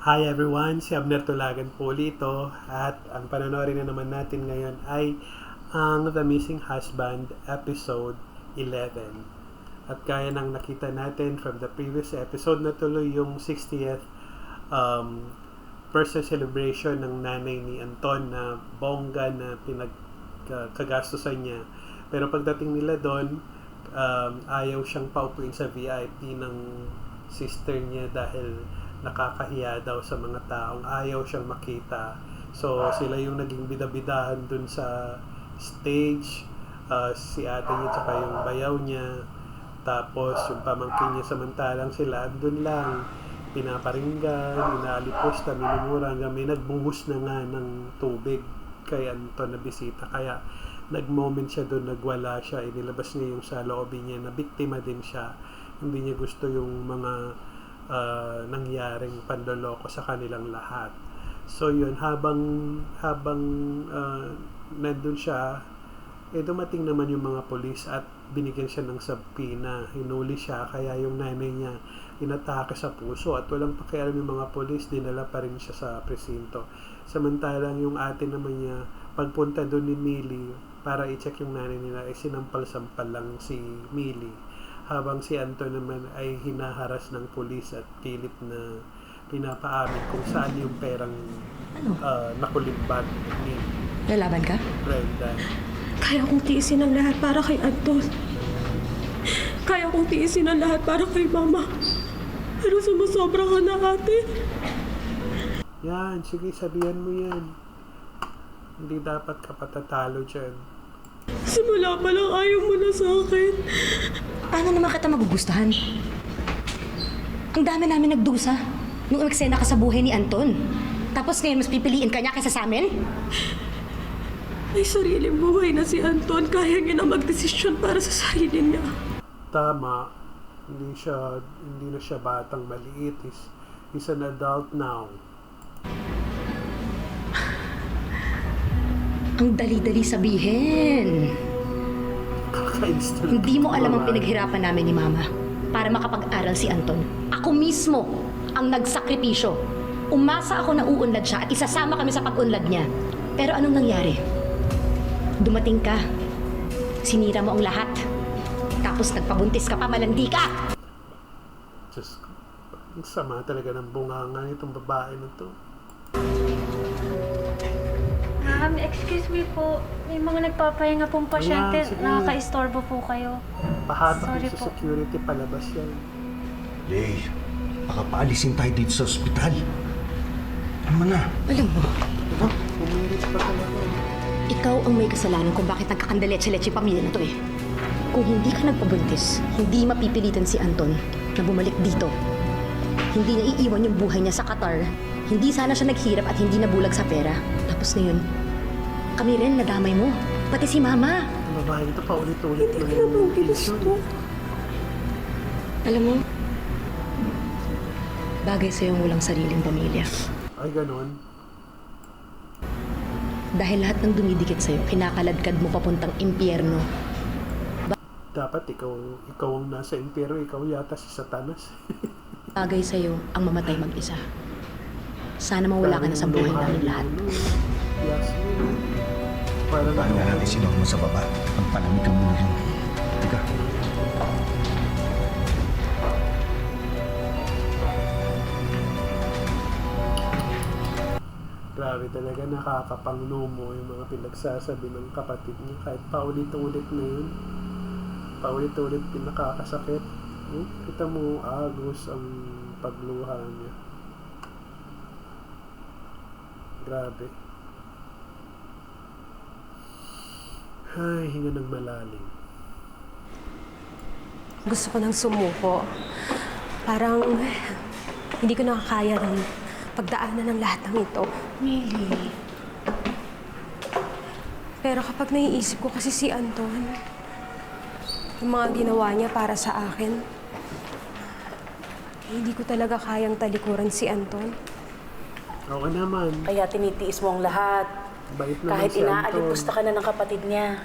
Hi everyone, si Abner Tulagan po dito at ang panonoorin na naman natin ngayon ay ang The Missing Husband episode 11. At kaya nang nakita natin from the previous episode na tuloy yung 60th birthday celebration ng nanay ni Anton na bongga na pinagkagastusan niya. Pero pagdating nila doon, ayaw siyang paupuin sa VIP ng sister niya dahil nakakahiya daw sa mga taong ayaw siyang makita. So, sila yung naging bidabidahan dun sa stage. Si ate niya tsaka yung bayaw niya. Tapos, yung pamangkin niya samantalang sila andun lang. Pinaparinggan, inaalipos, minumura hanggang may nagbuhos na nga ng tubig kay Anton na bisita. Kaya, nag-moment siya doon, nagwala siya. Inilabas niya yung sa loobin niya na biktima din siya. Hindi niya gusto yung mga nangyaring panloloko sa kanilang lahat. So yun, habang nandun siya, dumating naman yung mga polis at binigyan siya ng sabpina. Hinuli siya, kaya yung nanay niya inatake sa puso at walang pakialam yung mga polis, dinala pa rin siya sa presinto. Samantalang yung ate naman niya, pagpunta doon ni Millie para i-check yung nanay nila, ay sinampal-sampal lang si Millie. Habang si Anton naman ay hinaharas ng pulis at pilit na pinapaamin kung saan yung perang nakulimbat ni Lalaban ka? Brenda. Kaya kong tiisin ang lahat para kay Anton. Kaya kong tiisin ang lahat para kay Mama. Pero sumusobra ka na, ate. Yan, sige, sabihan mo yan. Hindi dapat ka patatalo dyan. Simula pa lang ayaw mo na sa akin. Paano naman kita magugustuhan? Ang dami namin nagdusa nung eksena ka sa buhay ni Anton. Tapos ngayon mas pipiliin ka niya kaysa sa amin? May sariling buhay na si Anton. Kaya niya na magdesisyon para sa sarili niya. Tama. Hindi na siya batang maliit. He's an adult now. Ang dali-dali sabihin. Hindi mo alam ang pinaghirapan namin ni Mama para makapag-aral si Anton. Ako mismo ang nagsakripisyo. Umasa ako na uunlad siya at isasama kami sa pag-unlad niya. Pero anong nangyari? Dumating ka. Sinira mo ang lahat. Tapos nagpabuntis ka pa, malandi ka! Diyos ko. Ang sama talaga ng bunganga nitong babae na to. Excuse me po. May mga nagpapahinga pong pasyente. Ayan, sige. Nakaka-istorbo po kayo. Pahatak Sorry sa po. security, palabas yan. Jay, baka paalisin tayo dito sa ospital. Ano na? Alam mo, Umirit pa talaga. ikaw ang may kasalanan kung bakit nagkakandaletse-letse yung pamilya na to eh. Kung hindi ka nagpabuntis, hindi mapipilitan si Anton na bumalik dito. Hindi na iiwan yung buhay niya sa Qatar. Hindi sana siya naghirap at hindi nabulag sa pera. Tapos ngayon, kami rin nadamay mo. Pati si Mama. Ang babae ito pa ulit-ulit Hindi ko naman ginusto. Alam mo, bagay sa'yo ang walang sariling pamilya. Ay, ganon. Dahil lahat ng dumidikit sa'yo, kinakaladkad mo papuntang impyerno. Dapat ikaw ang nasa impyero, ikaw yata si Satanas. Bagay sa'yo ang mamatay mag-isa. Sana mawala ka na sa buhay namin lahat. Yasmin. Parang Paano nga natin sinok mo sa baba? Ang palamig ka muna rin. Teka. grabe talaga, nakakapanglumo yung mga pinagsasabi ng kapatid niya. Kahit paulit-ulit na yun. Paulit-ulit pinakakasakit. Kita mo, agos ang pagluha niya. Grabe. Ay, hinga ng malalim. Gusto ko nang sumuko. Parang hindi ko nakakaya ng pagdaanan ng lahat ng ito. Millie. Pero kapag naiisip ko kasi si Anton, yung mga ginawa niya para sa akin, hindi ko talaga kayang talikuran si Anton. Okay naman. Kaya tinitiis mo ang lahat. Bait naman Kahit si Anton. inaalipusta ka na ng kapatid niya.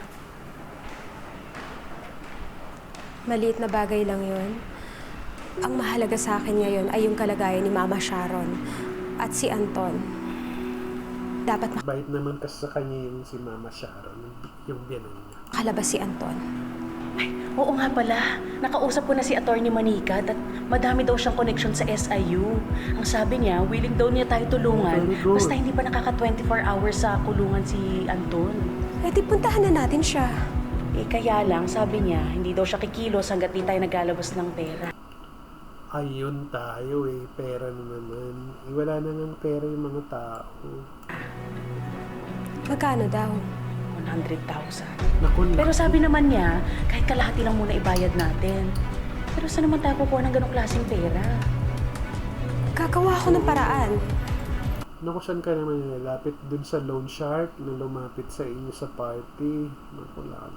Maliit na bagay lang yun. Ang mahalaga sa akin ngayon ay yung kalagayan ni Mama Sharon. At si Anton. Dapat Bait naman kasi sa kanya yung si Mama Sharon, yung biyanan niya. makalabas si Anton. Oo nga pala, nakausap ko na si Atty. Manikat at madami daw siyang connection sa SIU. Ang sabi niya, willing daw niya tayo tulungan, Very good. basta hindi pa nakaka 24 hours sa kulungan si Anton. Eh di puntahan na natin siya. Eh kaya lang, sabi niya, hindi daw siya kikilos hanggat di tayo naglalabas ng pera. Ayun tayo eh, pera na naman. Wala na ng pera yung mga tao. Magkano daw? 100,000. Naku, Pero sabi naman niya, kahit kalahati lang muna ibayad natin. Pero saan naman tayo kukuha ng ganong klaseng pera? Gagawa ako ng paraan. naku, saan ka naman nilalapit? Dun sa loan shark na lumapit sa inyo sa party. Naku lang.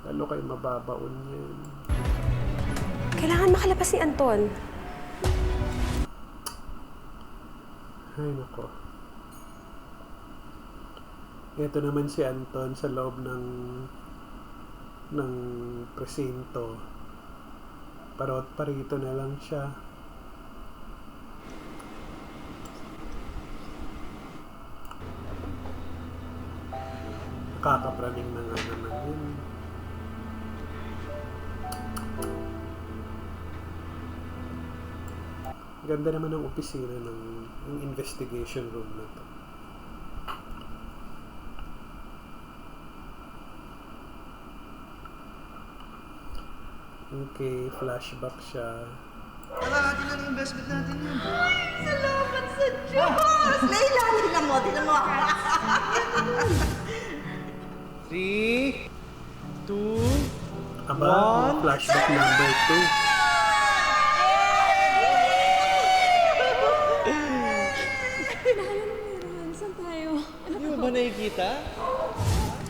Lalo kayo mababaon yan. Kailangan makalabas si Anton. Ay, nako. Ito naman si Anton sa loob ng presinto. Parot parito na lang siya. Nakakapraning na nga naman yun. Ganda naman ng opisina ng yung investigation room na to. Okay, flashback siya. Kalahati lang yung investment natin yun. Salamat sa Diyos! Leila, tingnan mo, tingnan mo. 3, 2, Aba, flashback number 2. Hindi mo ba nakikita?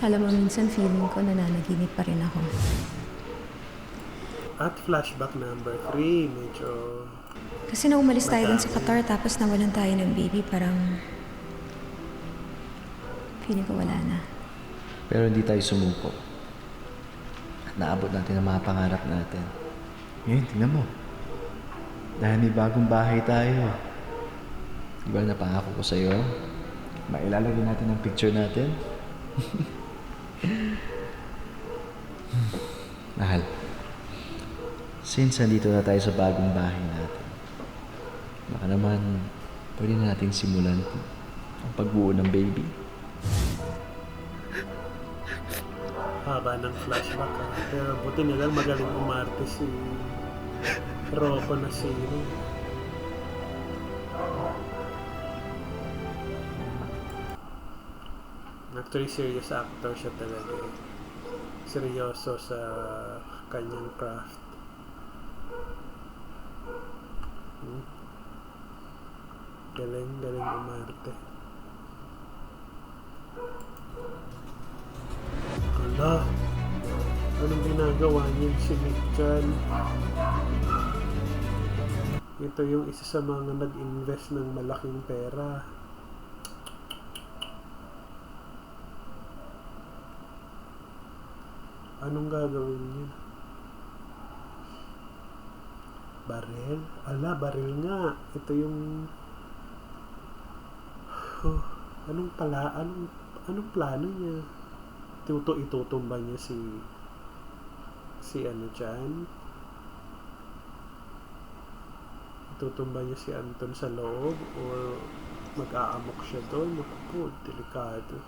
Alam mo, minsan feeling ko nananaginip pa rin ako. At flashback number 3, medyo Kasi nung umalis tayo dun sa Qatar tapos nawalan tayo ng baby, parang feeling ko wala na. Pero hindi tayo sumuko. At naabot natin ang mga pangarap natin. Ngayon, tingnan mo. Dahil may bagong bahay tayo. Di ba napangako ko sa'yo? Mailalagay natin ang picture natin. Mahal. Since nandito na tayo sa bagong bahay natin, baka naman pwede na natin simulan ang pagbuo ng baby. haba ng flashback. Pero buti nilang magaling umarte si Rocco na sino. Actually, serious actor siya talaga eh. Seryoso sa kanyang craft. Galing umarte. Hala, anong ginagawa niya si Nick dyan? Ito yung isa sa mga nag-invest ng malaking pera. Anong gagawin niya? Baril? Ala, baril nga. Ito yung... anong plano niya? Itutumba niya si ano dyan? Itutumba niya si Anton sa loob? Or mag-aamok siya doon? Naku po, delikado.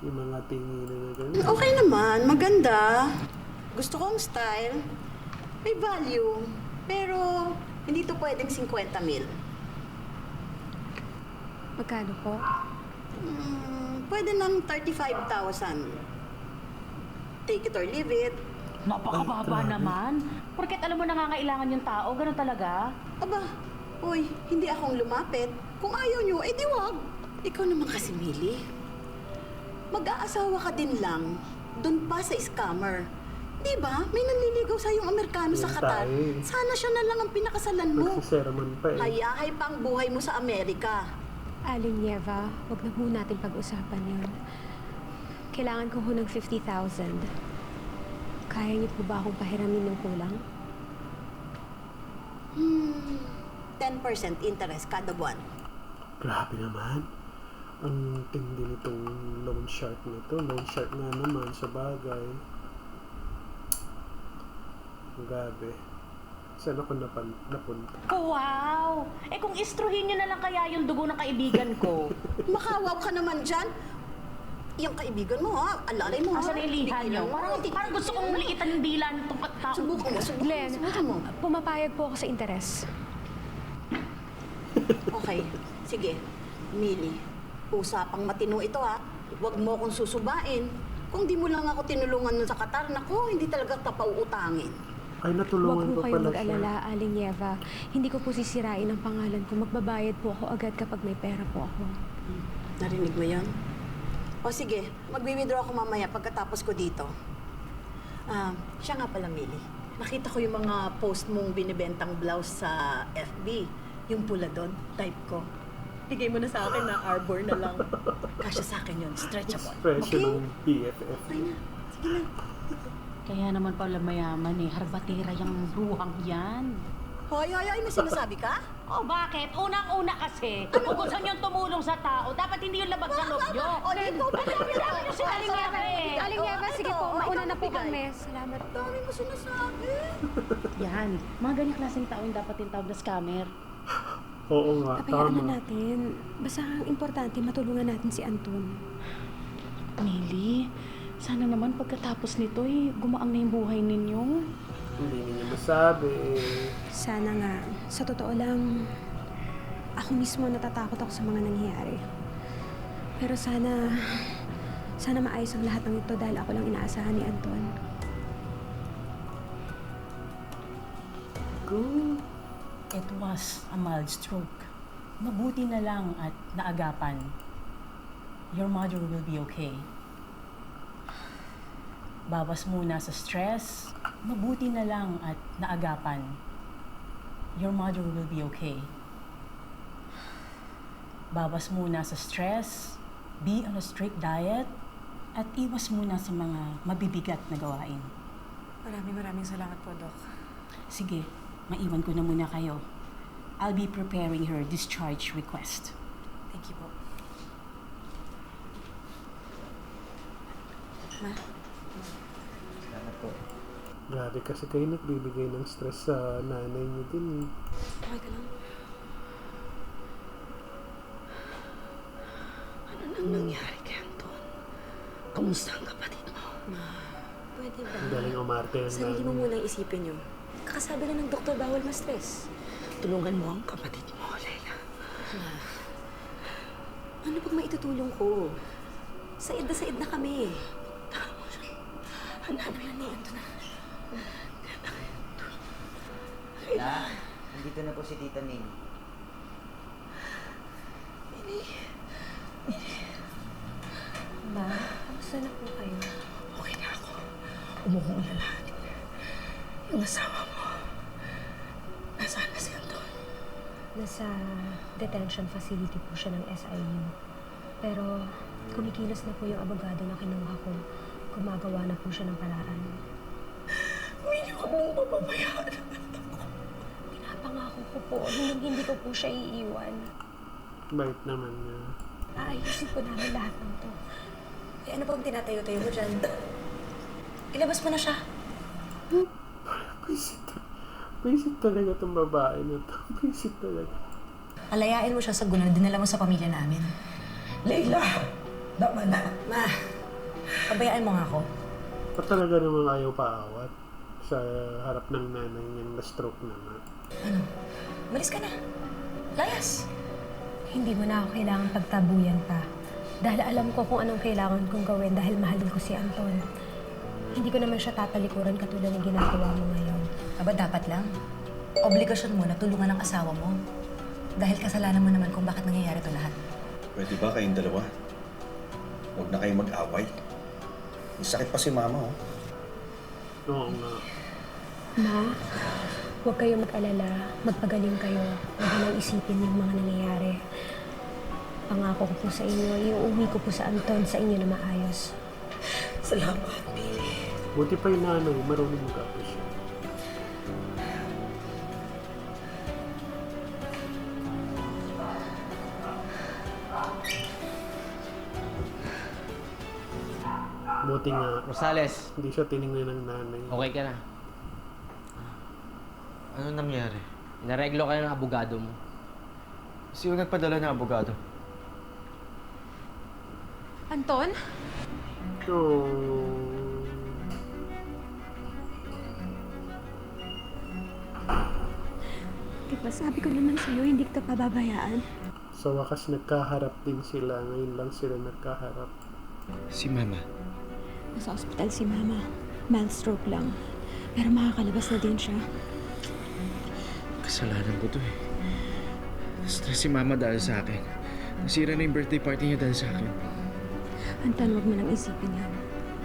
Yung mga tinginan na gano'n. Okay naman, maganda. Gusto ko ang style. May value. Pero hindi to pwedeng 50,000. Magkano po? Pwede ng 35,000. Take it or leave it. Napakababa naman. Porket alam mo nangangailangan yung tao, ganun talaga. Aba, uy, hindi akong lumapit. Kung ayaw nyo, eh di wag. Ikaw naman kasi, Millie. Mag-aasawa ka din lang. Doon pa sa scammer. Di ba? May nanliligaw sa yung Amerikano sa Yun Qatar. tayo. Sana siya na lang ang pinakasalan mo. Nagsisermon pa eh. Hayahay pa ang buhay mo sa Amerika. Aling Yeva, huwag na muna natin pag-usapan yun. Kailangan ko ho ng 50,000. Kaya niyo po ba akong pahiramin ng kulang? 10% interest kada buwan. Grabe naman. Ang tindi nitong loan shark na to. Loan shark nga naman sa bagay. Grabe. Saan ako napunta? Wow! Eh kung istruhin nyo na lang kaya yung dugo ng kaibigan ko. Makawaw ka naman dyan. Yung kaibigan mo, ha? Alalay mo, ha? Asan yung liha Tigilan nyo? mo. Parang gusto kong liitan ng dila nitong tao. Subukan mo, Glenn, subukan mo. pumapayag po ako sa interes. Okay, sige. Millie, usapang matino ito, ha? Huwag mo akong susubain. Kung di mo lang ako tinulungan nun sa Qatar, naku, hindi talaga papauutangin. Ay, natulungan Huwag ko po kayong pala siya. mag-alala, Aling Eva. Hindi ko po sisirain ang pangalan ko. Magbabayad po ako agad kapag may pera po ako. Narinig mo yon? O sige, magwi-withdraw ako mamaya pagkatapos ko dito. Siya nga pala, Millie. Nakita ko yung mga post mong binibentang blouse sa FB. Yung pula doon, type ko. Bigay mo na sa akin na arbor na lang. Kasya sa akin yun, stretchable. Expression ng BFF. Okay na, sige na. Kaya naman pala mayaman eh. Harbatera yung bruhang yan. Hoy, may sinasabi ka? Oh, bakit? Unang-una kasi, kung gusto nyo tumulong sa tao, dapat hindi yung labag sa loob nyo. O, ikaw ba? Dami nyo sinasabi eh. Aling Eva, sige po. Ito, Mauna ikaw na po magbigay. kami. Salamat po. Dami mo sinasabi. Yan. Mga ganyang klaseng tao yung dapat yung tawag na scammer. Oo nga, Papayaan tama. na natin. Basta ang importante, matulungan natin si Anton. Millie, sana naman pagkatapos nito eh, gumaang na yung buhay ninyo. Hindi niya masabi. Sana nga. Sa totoo lang, ako mismo natatakot ako sa mga nangyayari. Pero sana maayos ang lahat ng ito dahil ako lang inaasahan ni Anton. Good. It was a mild stroke. Mabuti na lang at naagapan. Your mother will be okay. Bawas muna sa stress. Mabuti na lang at naagapan. Your mother will be okay. Bawas muna sa stress. Be on a strict diet. At iwas muna sa mga mabibigat na gawain. Maraming salamat po, Doc. Sige, maiwan ko na muna kayo. I'll be preparing her discharge request. Thank you po. Salamat po. Grabe kasi kayo nagbibigay ng stress sa nanay niyo din. Okay ka lang? Ano nang nangyari kay Anton? Kamusta ang kapatid mo? Pwede ba? Ang galing umarte ang Sarili mo nanay. muna isipin yun. Kakasabi na ng doktor, bawal ma-stress. Tulungan mo ang kapatid mo, Leila. Ano pag maitutulong ko? Said na kami. Hanapin ni Anton. Na, nandito na po si Tita Ning. Ma, kamusta na po kayo? Okay na ako. Umuhong na lahat. Yung asawa mo. Nasaan na si Anton? Nasa detention facility po siya ng SIU. Pero kumikilos na po yung abogado na kinuha ko. Gumagawa na po siya ng paraan. Hindi ko mong papabayaan. Pinapangako ko po, hindi ko po siya iiwan. Bait naman niya. Aayusin po namin lahat ng to. Eh, ano bang tinatayo-tayo mo dyan? Ilabas mo na siya. Visit talaga itong babae na to. Visit talaga. Alayain mo siya sa gulo na dinala mo sa pamilya namin. Leila! Tama na. Ma, pabayaan mo nga ako. Ba't talaga namang ayaw paawat sa harap ng nanay niyang na-stroke naman? Ano? Malis ka na. Layas. Hindi mo na ako kailangan pagtabuyan pa. Dahil alam ko kung anong kailangan kong gawin dahil mahalin ko si Anton. Hindi ko naman siya tatalikuran katulad ng ginagawa mo ngayon. Aba, dapat lang. Obligasyon mo na tulungan ang asawa mo. Dahil kasalanan mo naman kung bakit nangyayari ito lahat. Pwede ba kayong dalawa? Huwag na kayong mag-away. May sakit pa si Mama, oh. Oo nga. Ma, huwag kayong mag-alala. Magpagaling kayo. Huwag nang isipin yung mga nangyayari. Pangako ko po sa inyo, iuwi ko po sa Anton sa inyo na maayos. Salamat, Billy. Buti pa yung nanay, marunong mag-appreciate. Buti nga, Rosales, hindi siya tiningnan ng nanay. okay ka na. Ano nangyari? Inareglo ka na ng abogado mo. Sino nagpadala ng abogado? Anton? Oh. Diba sabi ko naman sa'yo, hindi kita pababayaan. Sa wakas, nagkaharap din sila. Ngayon lang sila nagkaharap. Si Mama. Nasa ospital si Mama. Mild stroke lang. Pero makakalabas na din siya. Kasalanan ko to eh. Stress si Mama dahil sa akin. Nasira na yung birthday party niya dahil sa akin. Anton, huwag mo nang isipin yan.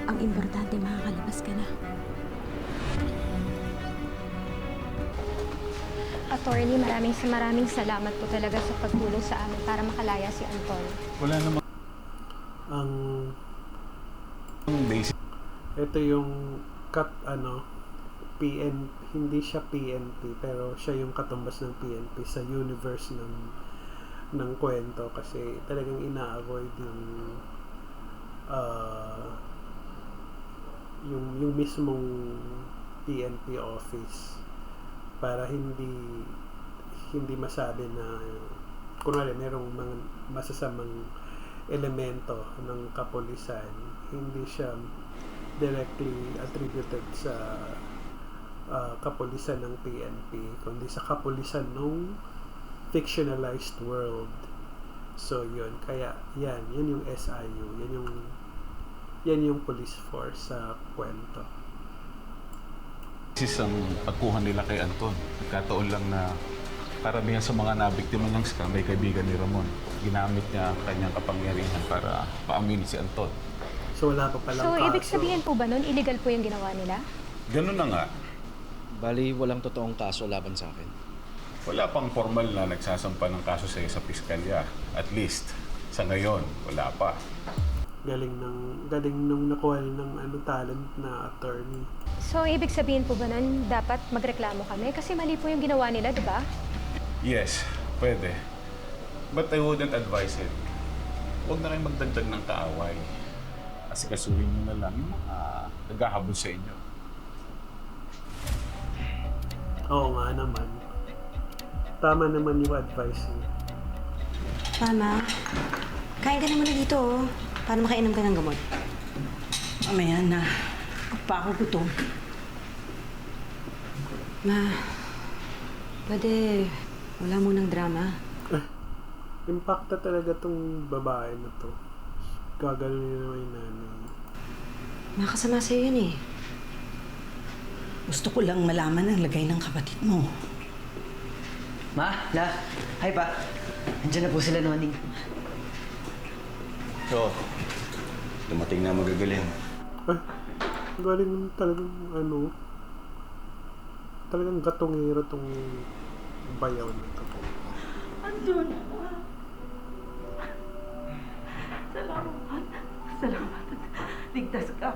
Ang importante, makakalabas ka na. Attorney, maraming salamat po talaga sa pagtulong sa amin para makalaya si Anton. Wala namang Ang basic. ito yung hindi siya PNP pero siya yung katumbas ng PNP sa universe ng kwento kasi talagang ina-avoid yung mismong PNP office para hindi masabi na kunwari merong mga masasamang elemento ng kapulisan, hindi siya directly attributed sa kapulisan ng PNP, kundi sa kapulisan ng fictionalized world. So yun, kaya yan yung SIU, yan yung police force sa kwento. This is ang pagkuha nila kay Anton. Nagkataon lang na karamihan sa mga nabiktima ng scam may kaibigan ni Ramon. Ginamit niya kanyang kapangyarihan para paaminin si Anton. So wala pa palang So, kaso. ibig sabihin po ba nun, illegal po yung ginawa nila? Ganun na nga. Bali, walang totoong kaso laban sa akin. Wala pang formal na nagsasampa ng kaso sa piskalya. At least, sa ngayon, wala pa. Galing nung nakuha ng talent na attorney. So, ibig sabihin po ba nun, dapat magreklamo kami? Kasi mali po yung ginawa nila, di ba? Yes, pwede. But I wouldn't advise it. Huwag na kayong magdagdag ng kaaway. Kasi kasuhin nyo na lang yung mga naghahabol sa inyo. Oo nga naman. Tama naman yung advice niya. Mama, kain ka naman na dito, oh. Para makainom ka ng gamot. Mamaya na. Pa ako gutom. Ma, pwede wala munang drama. Impacta talaga tong babae na to. Gagano niya naman yung nanay. Makasama sa'yo yun eh. Gusto ko lang malaman ang lagay ng kapatid mo. Ma, La, hi pa. Andiyan na po sila, Noning. So, dumating na magagaling. Ay, galing talagang talagang gatongero tong bayaw na to. Anton! Salamat. Salamat. Ligtas ka.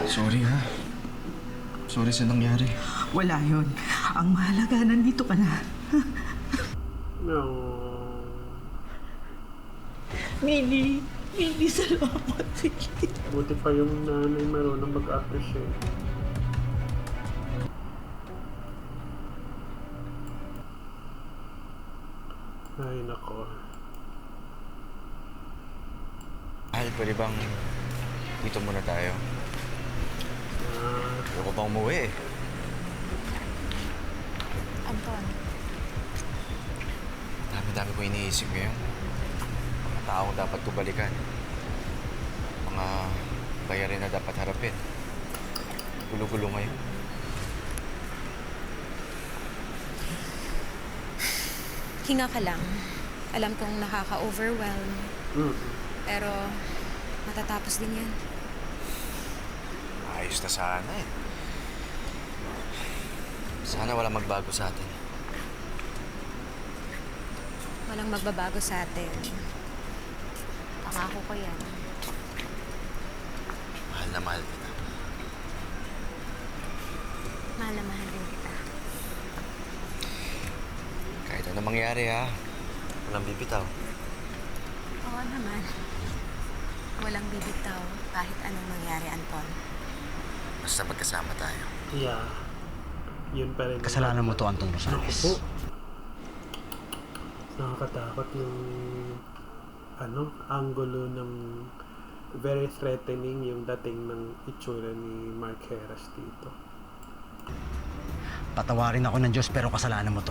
Sorry ha. Sorry sa nangyari. Wala yon. Ang mahalaga, nandito ka na. No. Mili, salamat. Buti pa yung nanay marunong mag-appreciate. Ay, nako. Mahal, pwede bang dito muna tayo? Ayoko pa umuwi eh. Anton. Dami-dami ko iniisip ngayon. Mga tao dapat ko balikan. Mga bayarin na dapat harapin. Gulo-gulo ngayon. Hinga ka lang. Alam kong nakaka-overwhelm. Pero matatapos din yan. Ayos na sana eh. Sana walang magbago sa atin. Walang magbabago sa atin. Pangako ko yan. Mahal na mahal kita. Mahal na mahal din kita. Kahit ano mangyari ha, walang bibitaw. Oo Oo naman. Walang bibitaw kahit anong mangyari, Anton. Basta magkasama tayo. Yeah. Yun pa rin. Kasalanan mo to, Anton Rosales. Opo. Nakakatakot yung angulo ng very threatening yung dating ng itsura ni Mark Heras dito. Patawarin ako ng Diyos pero kasalanan mo to.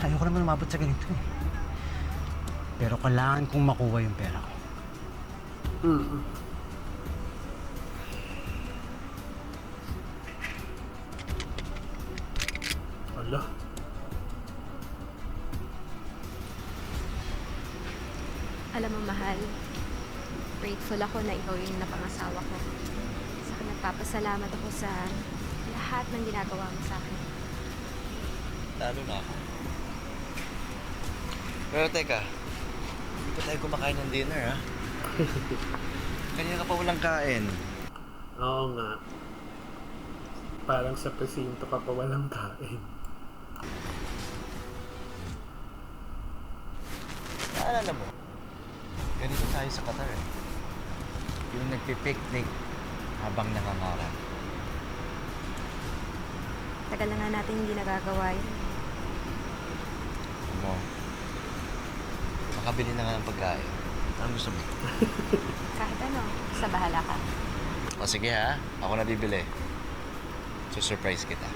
Ayoko naman umabot sa ganito eh. Pero kailangan kong makuha yung pera ko. Ala. Alam mo, mahal, grateful ako na ikaw yung napangasawa ko. Saka nagpapasalamat ako sa lahat ng ginagawa mo sa akin. Lalo na ako. Pero teka, hindi pa tayo kumakain ng dinner, ha? Kanina ka pa walang kain. Oo nga. Parang sa presinto ka pa walang kain. Naalala mo, ganito tayo sa Qatar, eh. Yung nagpipiknik habang nangangarap. Tagal na nga natin hindi nagagawa yun. Ano? Makabili na nga ng pagkain. Ano gusto mo? Kahit ano, sa bahala ka. O sige ha, ako na bibili. So-surprise kita.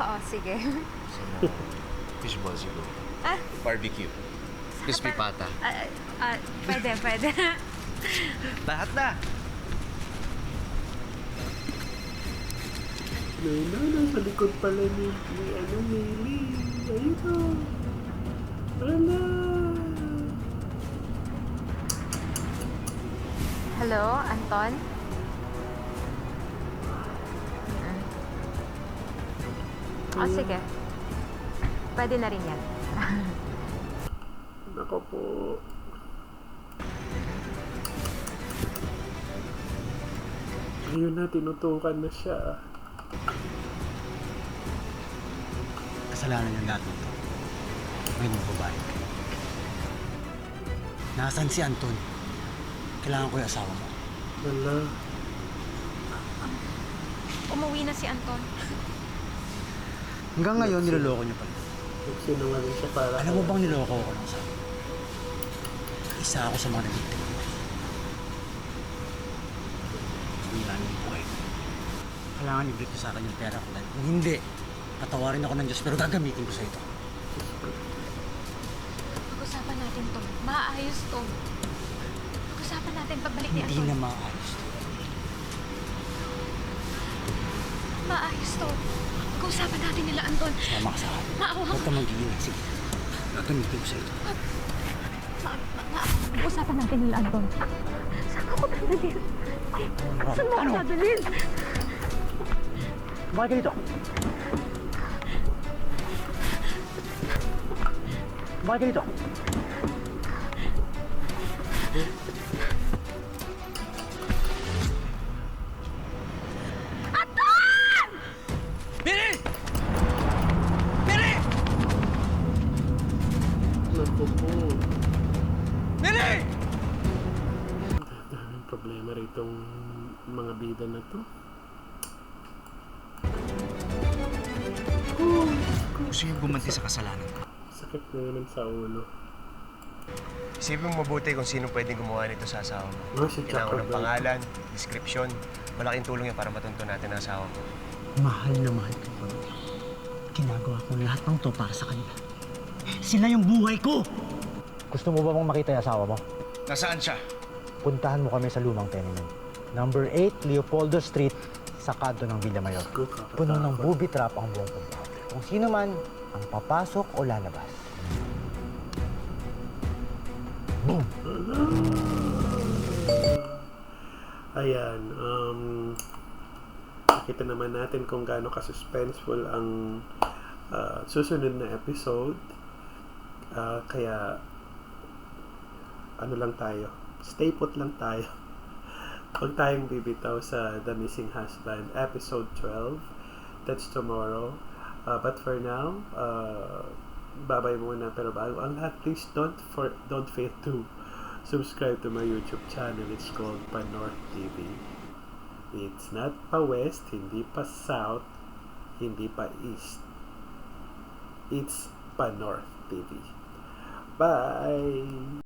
Oo, sige. Gusto mo fishball siguro. Barbecue. Crispy pata. Pwede. Lahat na! Nasa likod pala ni Mili. Ayun o. Ala. Hello, Anton? Sige. Pwede na rin yan. Nako po. Ayun na, tinutukan na siya. Kasalanan yung lahat nito. Ngayon magbabayad ka. Nasaan si Anton? Kailangan ko yung asawa mo. Wala. Umuwi na si Anton. Hanggang ngayon, niloloko niyo pa rin. Nagsinungaling siya para... Alam mo bang niloko ko lang sa isa ako sa mga nabiktima. Sinira niyo yung buhay ko. Kailangan i-break ko sa akin yung pera ko dahil kung hindi, patawarin ako ng Diyos pero gagamitin ko sa ito. Pag-usapan natin to. Maayos to. Pag-usapan natin pagbalik ni Hindi Anton. na maayos to. Maayos to. Pag-usapan natin nila, Anton. Tama ka sa akin. Maawa Huwag ka mag-iingat. Sige. Gagamitin ko sa ito. Pag-usapan natin nila, Anton. Saan ako dadalhin? Saan mo ako dadalhin? Bakit ka dito? Bakit ka dito? Nako po. Mili! Daming problema rito mga bida na to. Gusto yung gumanti sa kasalanan ko. Sakit na naman sa ulo. Isipin mo mabuti kung sino pwedeng gumawa nito sa asawa mo. Si Kailangan ko ng Zuckerberg. pangalan, description. Malaking tulong yan para matunto natin ang asawa mo. Mahal na mahal ko pa. Ginagawa ko lahat ng to para sa kanila. Sila yung buhay ko! Gusto mo ba bang makita yung asawa mo? Nasaan siya? Puntahan mo kami sa lumang tenement. Number 8, Leopoldo Street, sa kanto ng Villamayor. Puno ng booby trap ang buong compound. Kung sino man ang papasok o lalabas. Boom! Ayan, nakita naman natin kung gaano ka-suspenseful ang susunod na episode. Kaya, ano lang tayo, stay put lang tayo. Huwag tayong bibitaw sa The Missing Husband, episode 12. That's tomorrow. But for now, babay muna. Pero bago ang lahat, please don't fail to subscribe to my YouTube channel. It's called Panorth TV. It's not pa West, hindi pa South, hindi pa East. It's Panorth TV. Bye!